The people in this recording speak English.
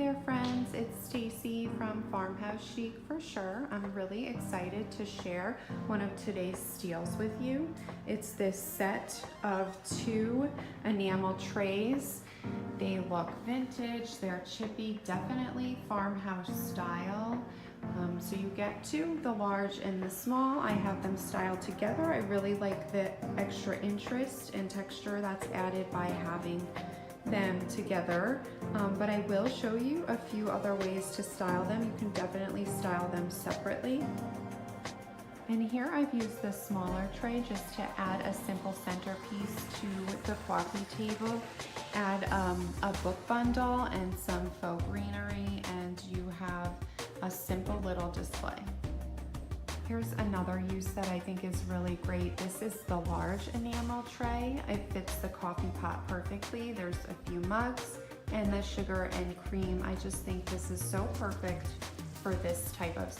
there friends, it's Stacey from Farmhouse Chic for sure. I'm really excited to share one of today's steals with you. It's this set of 2 enamel trays. They look vintage, they're chippy, definitely farmhouse style. So you get 2, the large and the small. I have them styled together. I really like the extra interest and texture that's added by having them together, but I will show you a few other ways to style them. You can definitely style them separately. And here I've used the smaller tray just to add a simple centerpiece to the coffee table. Add a book bundle and some faux greenery, and you have a simple little display. Here's another use that I think is really great. This is the large enamel tray. It fits the coffee pot perfectly. There's a few mugs and the sugar and cream. I just think this is so perfect for this type of